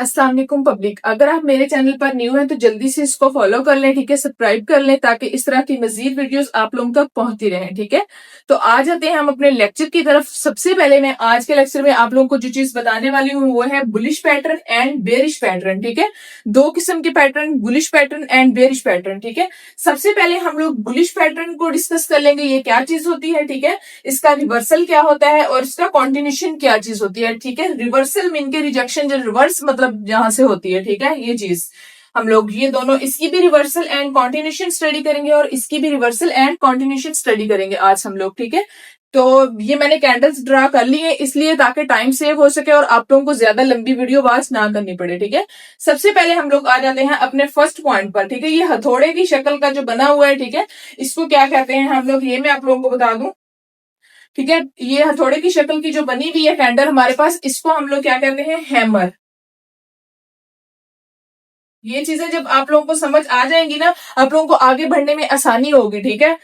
अस्सलाम वालेकुम पब्लिक। अगर आप मेरे चैनल पर न्यू हैं तो जल्दी से इसको फॉलो कर लें, ठीक है। सब्सक्राइब कर लें ताकि इस तरह की मजीद वीडियोस आप लोगों तक पहुंचती रहें, ठीक है। तो आ जाते हैं हम अपने लेक्चर की तरफ। सबसे पहले मैं आज के लेक्चर में आप लोगों को जो चीज बताने वाली हूँ वो है bullish pattern and bearish pattern, ठीक है। दो किस्म के pattern, bullish pattern and bearish pattern, ठीक है। सबसे पहले हम लोग बुलिश पैटर्न को डिस्कस कर लेंगे, ये क्या चीज होती है, ठीक है। इसका रिवर्सल क्या होता है और इसका कॉन्टिन्यूशन क्या चीज होती है, ठीक है। रिवर्सल मीन के रिजेक्शन, जो रिवर्स मतलब जहां से होती है, ठीक है। ये चीज हम लोग ये दोनों, इसकी भी रिवर्सल एंड कॉन्टिन्यूशन स्टडी करेंगे और इसकी भी रिवर्सल एंड कॉन्टिन्यूशन स्टडी करेंगे आज हम लोग, ठीक है। तो ये मैंने कैंडल्स ड्रा कर ली है इसलिए ताकि टाइम सेव हो सके और आप लोगों को ज्यादा लंबी वीडियो वॉच ना करनी पड़े, ठीक है। सबसे पहले हम लोग आ जाते हैं अपने फर्स्ट पॉइंट पर, ठीक है। ये हथौड़े की शक्ल का जो बना हुआ है, ठीक है, इसको क्या कहते हैं हम लोग, ये मैं आप लोगों को बता दूं, ठीक है। ये हथौड़े की शक्ल की जो बनी हुई है कैंडल हमारे पास, इसको हम लोग क्या कहते हैं, हैमर। ये चीजें जब आप लोगों को समझ आ जाएंगी ना, आप लोगों को आगे बढ़ने में आसानी होगी, ठीक है।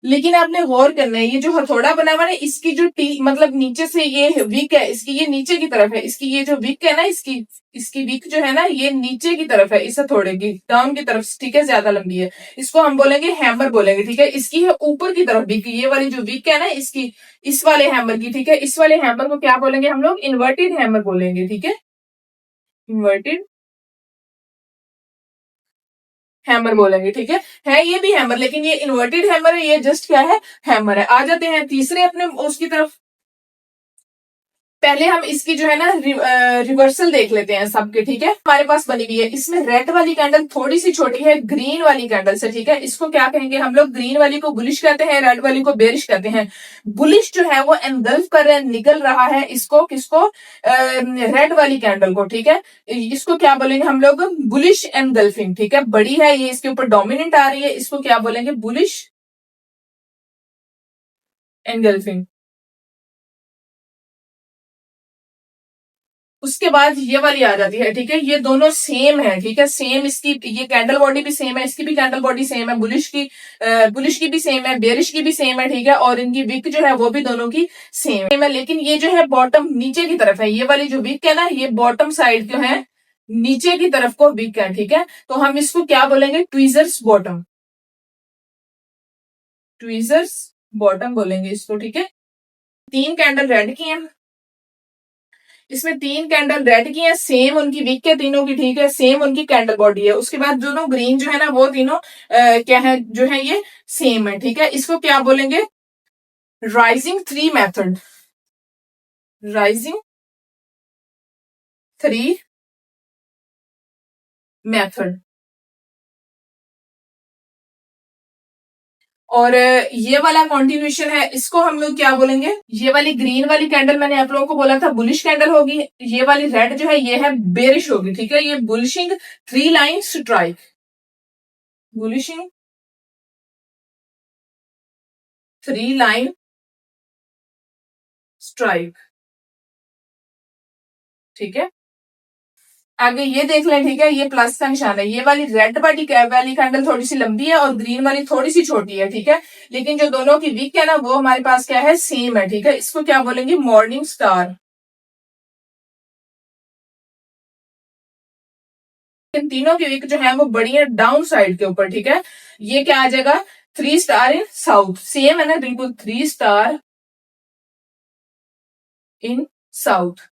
लेकिन आपने गौर करना है, ये जो हथौड़ा बना हुआ है इसकी जो टी मतलब नीचे से ये विक है, इसकी ये नीचे की तरफ है, इसकी ये जो विक है ना, इसकी इसकी विक जो है ना ये नीचे की तरफ है, इस हथौड़े की डाउन की तरफ, ठीक है, ज्यादा लंबी है। इसको हम बोलेंगे हैमर बोलेंगे, ठीक है। इसकी है ऊपर की तरफ विक, ये वाली जो विक है ना इसकी, इस वाले हैमर की, ठीक है। इस वाले हैमर को क्या बोलेंगे हम लोग, इन्वर्टेड हैमर बोलेंगे, ठीक है। इन्वर्टेड हैमर बोलेंगे, ठीक है ये भी हैमर, लेकिन ये इन्वर्टेड हैमर है, ये जस्ट क्या है, हैमर है। आ जाते हैं तीसरे अपने उसकी तरफ। पहले हम इसकी जो है ना रिवर्सल देख लेते हैं सबके, ठीक है। हमारे पास बनी हुई है, इसमें रेड वाली कैंडल थोड़ी सी छोटी है ग्रीन वाली कैंडल से, ठीक है। इसको क्या कहेंगे हम लोग, ग्रीन वाली को बुलिश कहते हैं, रेड वाली को बेरिश कहते हैं। बुलिश जो है वो एनगल्फ कर रहा है, निकल रहा है इसको, किसको, रेड वाली कैंडल को, ठीक है। इसको क्या बोलेंगे हम लोग, बुलिश एनगल्फिंग, ठीक है। बड़ी है ये, इसके ऊपर डोमिनेंट आ रही है, इसको क्या बोलेंगे, बुलिश एनगल्फिंग। उसके बाद ये वाली आ जाती है, ठीक है। ये दोनों सेम है, ठीक है, सेम। इसकी ये कैंडल बॉडी भी सेम है, इसकी भी कैंडल बॉडी सेम है, बुलिश की भी सेम है, बेरिश की भी सेम है, ठीक है। और इनकी विक जो है वो भी दोनों की सेम है, लेकिन ये जो है बॉटम नीचे की तरफ है, ये वाली जो विक है ना ये बॉटम साइड जो है नीचे की तरफ को विक है, ठीक है। तो हम इसको क्या बोलेंगे, ट्वीजर्स बॉटम, ट्वीजर्स बॉटम बोलेंगे इसको, ठीक है। तीन कैंडल रेड की हैं, इसमें तीन कैंडल रेड की है, सेम उनकी विक है तीनों की, ठीक है, सेम उनकी कैंडल बॉडी है। उसके बाद दोनों ग्रीन जो है ना वो तीनों क्या है, जो है ये सेम है, ठीक है। इसको क्या बोलेंगे, rising three method, rising three method. और ये वाला कॉन्टिन्यूशन है, इसको हम लोग क्या बोलेंगे, ये वाली ग्रीन वाली कैंडल मैंने आप लोगों को बोला था बुलिश कैंडल होगी, ये वाली रेड जो है ये है बेरिश होगी, ठीक है। ये bullish three line strike, bullish three line strike, ठीक है। आगे ये देख लें, ठीक है, ये प्लस का निशान है। ये वाली रेड वाली कैंडल थोड़ी सी लंबी है और ग्रीन वाली थोड़ी सी छोटी है, ठीक है। लेकिन जो दोनों की विक है ना वो हमारे पास क्या है, सेम है, ठीक है। इसको क्या बोलेंगे, मॉर्निंग स्टार। इन तीनों की विक जो है वो बड़ी है डाउन साइड के ऊपर, ठीक है। ये क्या आ जाएगा, three star in south, same है ना बिल्कुल, थ्री स्टार इन साउथ।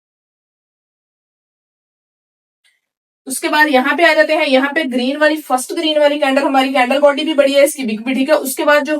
उसके बाद यहाँ पे आ जाते हैं, यहाँ पे ग्रीन वाली, फर्स्ट ग्रीन वाली कैंडल, हमारी कैंडल बॉडी भी बड़ी है, इसकी विक भी, ठीक है। उसके बाद जो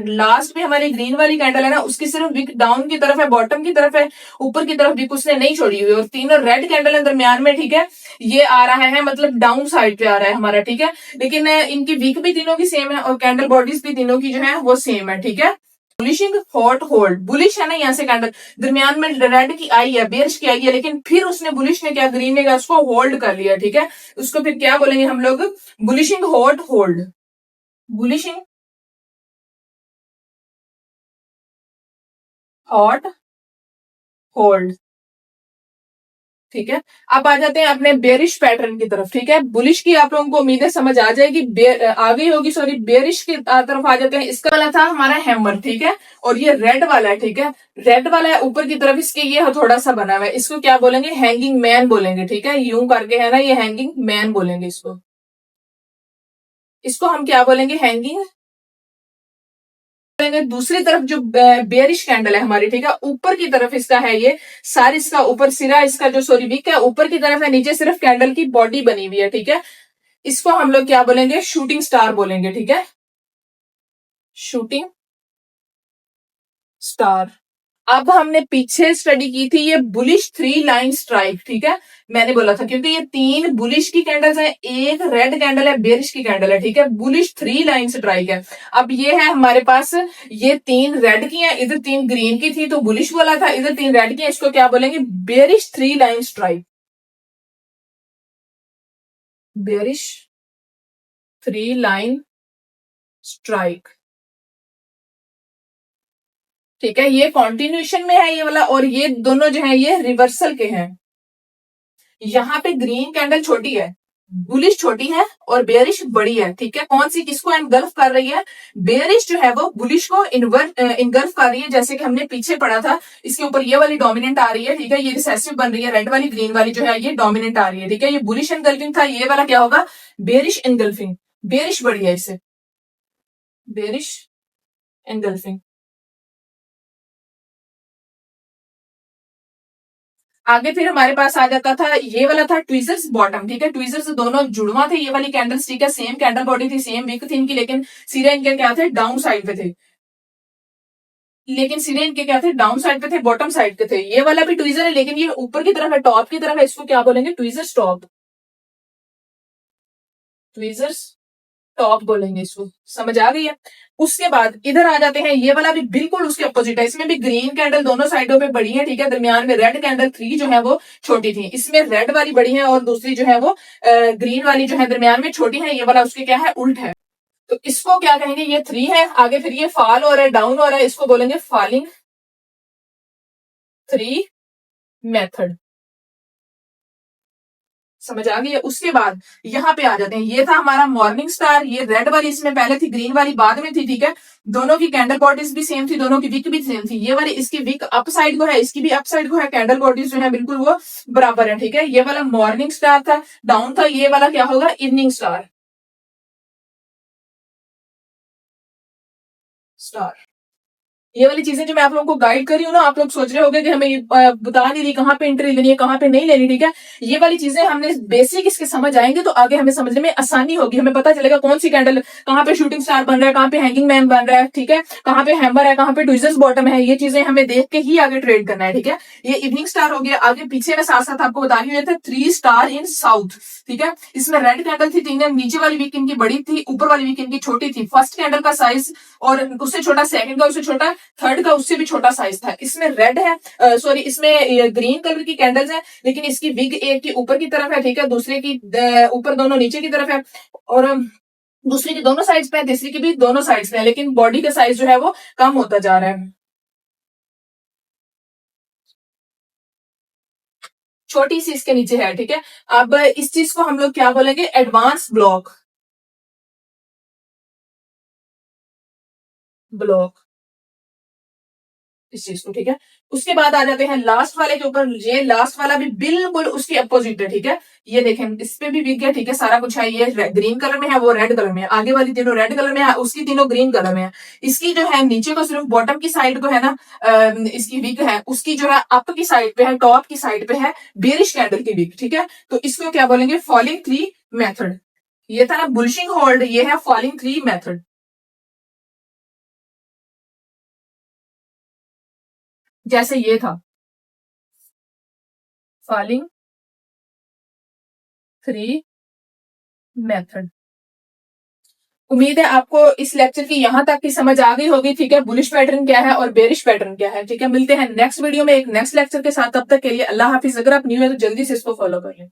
लास्ट में हमारी ग्रीन वाली कैंडल है ना उसकी सिर्फ विक डाउन की तरफ है, बॉटम की तरफ है, ऊपर की तरफ विक उसने नहीं छोड़ी हुई। और तीनों रेड कैंडल है दरमियान में, ठीक है। ये आ रहा है मतलब डाउन साइड पे आ रहा है हमारा, ठीक है। लेकिन इनकी विक भी तीनों की सेम है और कैंडल बॉडीज भी तीनों की जो है वो सेम है, ठीक है। बुलिशिंग हॉट होल्ड, बुलिश है ना यहाँ से कैंडल, दरमियान में रेड की आई है, बेरिश की आई है, लेकिन फिर उसने बुलिश ने क्या, ग्रीन ने क्या, उसको होल्ड कर लिया, ठीक है। उसको फिर क्या बोलेंगे हम लोग, बुलिशिंग हॉट होल्ड, बुलिशिंग हॉट होल्ड, ठीक है। अब आ जाते हैं अपने बेरिश पैटर्न की तरफ, ठीक है। बुलिश की आप लोगों को उम्मीदें समझ आ जाएगी, आ गई होगी, सॉरी। बेरिश की तरफ आ जाते हैं। इसका वाला था हमारा हैमर, ठीक है, और ये रेड वाला है, ठीक है। रेड वाला है ऊपर की तरफ, इसके ये थोड़ा सा बना हुआ है, इसको क्या बोलेंगे, हैंगिंग मैन बोलेंगे, ठीक है। यूं करके है ना, ये हैंगिंग मैन बोलेंगे इसको। इसको हम क्या बोलेंगे, हैंगिंग। दूसरी तरफ जो बेरिश कैंडल है हमारी, ठीक है, ऊपर की तरफ इसका है ये सार, इसका ऊपर सिरा, इसका जो सॉरी विक है ऊपर की तरफ है, नीचे सिर्फ कैंडल की बॉडी बनी हुई है, ठीक है। इसको हम लोग क्या बोलेंगे, शूटिंग स्टार बोलेंगे, ठीक है, शूटिंग स्टार। अब हमने पीछे स्टडी की थी ये बुलिश 3 लाइन स्ट्राइक, ठीक है। मैंने बोला था क्योंकि ये 3 बुलिश की कैंडल्स हैं, एक रेड कैंडल है, बेरिश की कैंडल है, ठीक है। बुलिश 3 लाइन स्ट्राइक है। अब ये है हमारे पास, ये 3 रेड की हैं, इधर 3 ग्रीन की थी तो बुलिश बोला था, इधर 3 रेड की हैं, इसको क्या बोलेंगे, bearish 3 line strike. Bearish 3 line strike, ठीक है। ये कॉन्टिन्यूशन में है ये वाला, और ये दोनों जो है ये रिवर्सल के हैं। यहाँ पे ग्रीन कैंडल छोटी है, बुलिश छोटी है और बेरिश बड़ी है, ठीक है। कौन सी किसको एनगल्फ कर रही है, बेरिश जो है वो बुलिश को इनगल्फ कर रही है, जैसे कि हमने पीछे पढ़ा था। इसके ऊपर ये वाली डोमिनेंट आ रही है, ठीक है, ये रिसेसिव बन रही है, रेड वाली, ग्रीन वाली जो है ये डोमिनेंट आ रही है, ठीक है। ये बुलिश एनगल्फिंग था, ये वाला क्या होगा, बेरिश एनगल्फिंग। बेरिश बड़ी है इससे, बेरिश एनगल्फिंग। आगे फिर हमारे पास आ जाता था, ये वाला था ट्विजर्स बॉटम, ठीक है। ट्विजर्स दोनों जुड़वा थे ये वाली कैंडल्स, ठीक है। सेम कैंडल बॉडी थी, सेम विक थी इनकी, लेकिन सिरे इनके क्या थे, डाउन साइड पे थे। लेकिन सिरे इनके क्या थे, डाउन साइड पे थे, बॉटम साइड पे थे। ये वाला भी ट्विजर है, लेकिन ये ऊपर की तरफ है, टॉप की तरफ है, इसको क्या बोलेंगे, ट्विजर्स टॉप। ट्विजर्स टॉप बोलेंगे इसको, समझ आ गई है। उसके बाद इधर आ जाते हैं, ये वाला भी बिल्कुल उसके अपोजिट है। इसमें भी ग्रीन कैंडल दोनों साइडों पे बड़ी है, ठीक है। दरमियान में रेड कैंडल 3 जो है वो छोटी थी। इसमें रेड वाली बड़ी है और दूसरी जो है वो ग्रीन वाली जो है दरमियान में छोटी है। ये वाला उसके क्या है, उल्ट है। तो इसको क्या कहेंगे, ये 3 है। आगे फिर ये फॉल हो रहा है, डाउन हो रहा है, इसको बोलेंगे फॉलिंग 3 मेथड। समझ आ गई है। उसके बाद यहाँ पे आ जाते हैं, ये था हमारा मॉर्निंग स्टार। ये रेड वाली इसमें पहले थी, ग्रीन वाली बाद में थी, ठीक है। दोनों की कैंडल बॉडीज भी सेम थी, दोनों की विक भी सेम थी। ये वाली इसकी विक अप साइड को है, इसकी भी अप साइड को है, कैंडल बॉडीज जो है बिल्कुल वो बराबर है, ठीक है। ये वाला मॉर्निंग स्टार था, डाउन था। ये वाला क्या होगा, इवनिंग स्टार। स्टार, ये वाली चीजें जो मैं आप लोगों को गाइड कर रही हूँ ना, आप लोग सोच रहे होंगे कि हमें ये बता नहीं रही कहाँ पे एंट्री लेनी है, कहाँ पे नहीं लेनी, ठीक है। ये वाली चीजें हमने बेसिक इसके समझ आएंगे तो आगे हमें समझने में आसानी होगी, हमें पता चलेगा कौन सी कैंडल कहाँ पे शूटिंग स्टार बन रहा है, कहाँ पे हैंगिंग मैन बन रहा है, ठीक है, कहाँ पे हैमर है, कहाँ पे ट्विजर्स बॉटम है। ये चीजें हमें देख के ही आगे ट्रेड करना है, ठीक है। ये इवनिंग स्टार हो गया। आगे पीछे में साथ साथ आपको बता रही हूँ 3 स्टार इन साउथ, ठीक है। इसमें रेड कैंडल थी 3, नीचे वाली वीक इनकी बड़ी थी, ऊपर वाली वीक इनकी छोटी थी। फर्स्ट कैंडल का साइज और उससे छोटा, सेकंड का उससे छोटा, थर्ड का उससे भी छोटा साइज था। इसमें रेड है, सॉरी इसमें ग्रीन कलर की कैंडल्स है, लेकिन इसकी विग एक की ऊपर की तरफ है, ठीक है, दूसरे की ऊपर, दोनों नीचे की तरफ है, और दूसरी की दोनों साइड्स पे है, तीसरी की भी दोनों साइड्स पे है, लेकिन बॉडी का साइज जो है वो कम होता जा रहा है, छोटी सी इसके नीचे है, ठीक है। अब इस चीज को हम लोग क्या बोलेंगे, एडवांस ब्लॉक। ब्लॉक इस चीज को, ठीक है। उसके बाद आ जाते हैं लास्ट वाले के ऊपर। ये लास्ट वाला भी बिल्कुल उसके अपोजिट है, ठीक है। ये देखें, इस पे भी बिक है, ठीक है, सारा कुछ है। ये ग्रीन कलर में है, वो रेड कलर में है। आगे वाली तीनों रेड कलर में है, उसकी तीनों ग्रीन कलर में है। इसकी जो है नीचे को सिर्फ बॉटम की साइड को है ना, इसकी विक है, उसकी जो है अप की साइड पे है, टॉप की साइड पे है बेरिश कैंडल की विक, ठीक है। तो इसको क्या बोलेंगे, फॉलिंग 3 मेथड। ये था ना बुलिशिंग होल्ड, ये है फॉलिंग 3 मेथड। जैसे ये था फॉलिंग 3 मेथड। उम्मीद है आपको इस लेक्चर की यहां तक की समझ आ गई होगी, ठीक है। बुलिश पैटर्न क्या है और बेरिश पैटर्न क्या है, ठीक है। मिलते हैं नेक्स्ट वीडियो में एक नेक्स्ट लेक्चर के साथ, तब तक के लिए अल्लाह हाफिज। अगर आप न्यू है तो जल्दी से इसको फॉलो कर लें।